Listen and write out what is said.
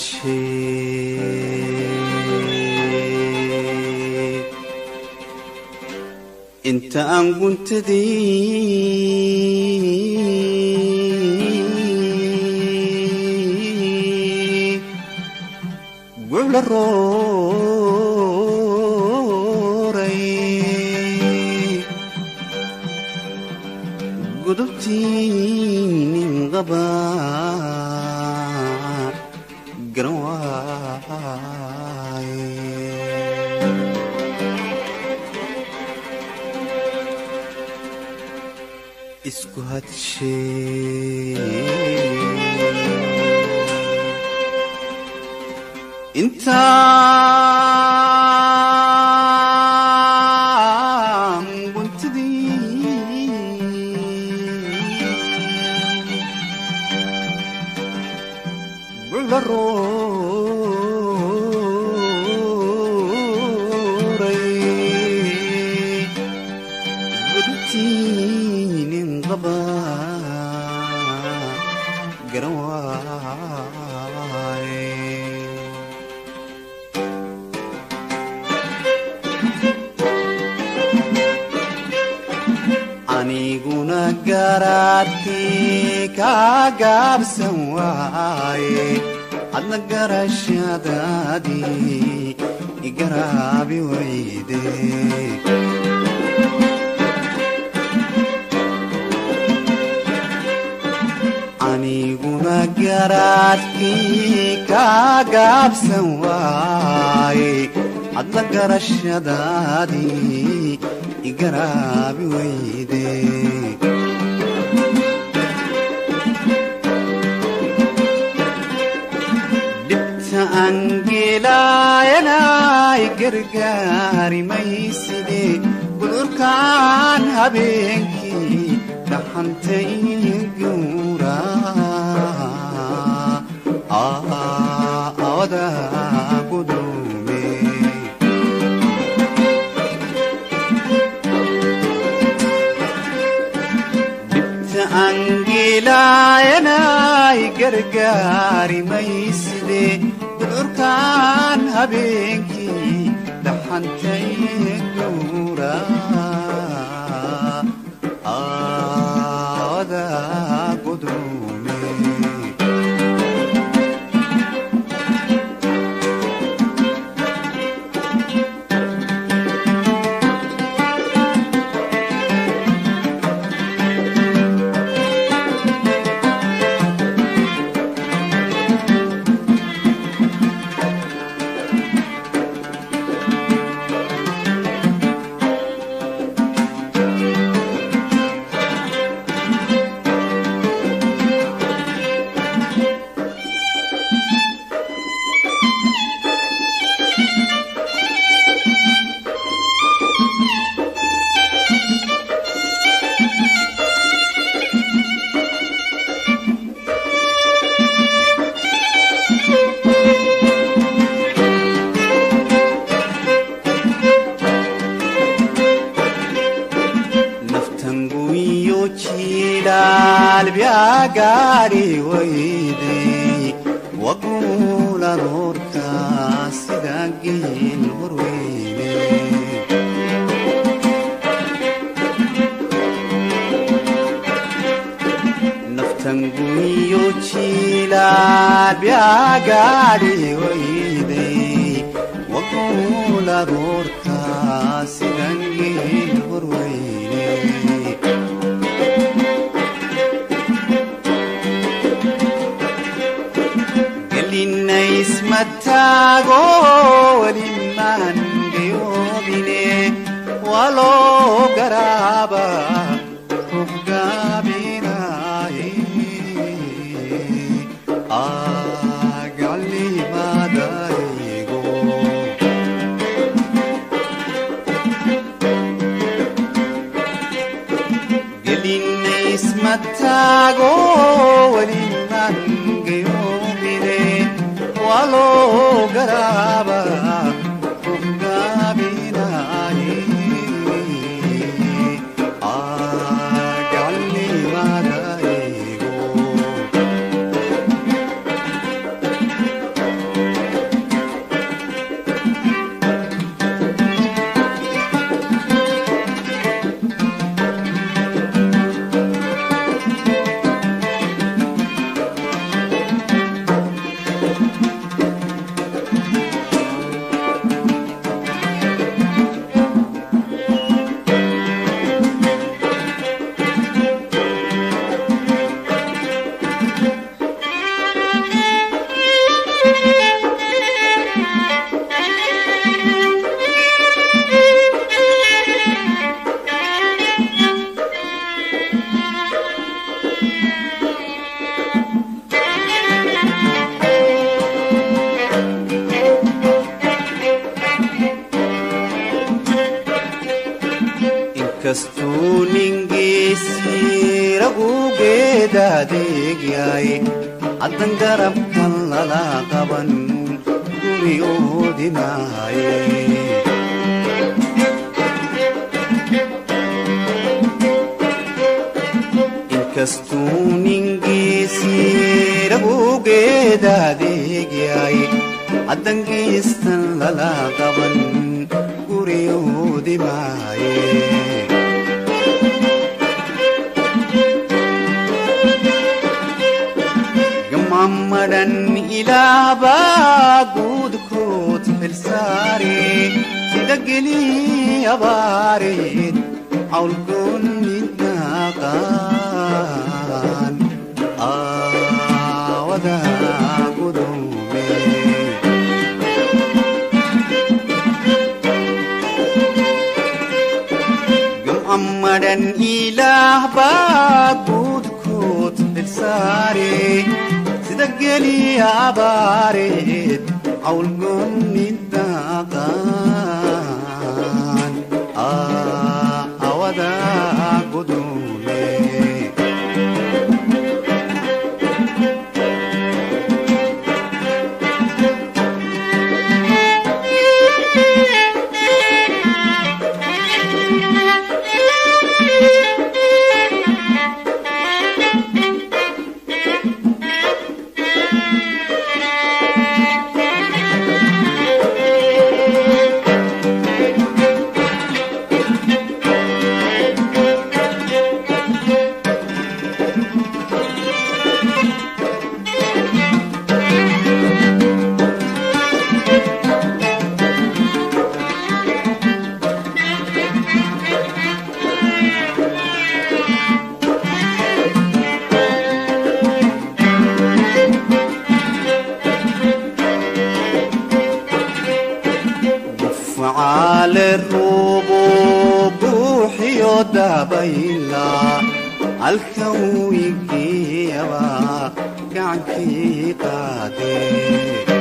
شيء انت ان كنت دي قول الروري قدبتي من غبار قرواي اسكو هاتشي انت قلت دي قل الروري قلتيني انضبا قرواي aniguna garaadkii kaa gaabsan waaye adna garashadaadii igaraabi wayde aniguna garaadkii kaa gaabsan waaye adna garashadaadii igaraabi wayde dhibta angeelayanay gargaari mayside gudurkaan habeenkii dhaxantay guura awada gudume angeelayanay gargaari mayside gudurkaan habeenkii dhaxantay guura awada gudume البياقاري ويدي وقول نوركا سداقين هرويني نفتنقوي يوتشيلا البياقاري ويدي وقول نوركا سداقين هرويني اسمتاغو ولمن قيوبني ولو قرابا رقابنا قالي ما دايقو قلنا اسمتاغو ولمن قيوبني ولو قرابا رقابنا قالي ما دايقو inkastuu ningeessii raguu geedaadeegyaay haddan garabkan lala qaban guriyoodinaaye inkastuu ningeessii raguu geedaadeegyaay haddan geestan lala qaban guriyoodinaaye Gamamadan ilaba gudkut filsari sidagili abarid aulgun nitaqan awada gudume Gamamadan ilaba gudkut filsari دقلي يا بارد عول قني الدقان أودا قدومي فعال الربوب بوحي ودابيلا الكوي كيبا كعنكي قادي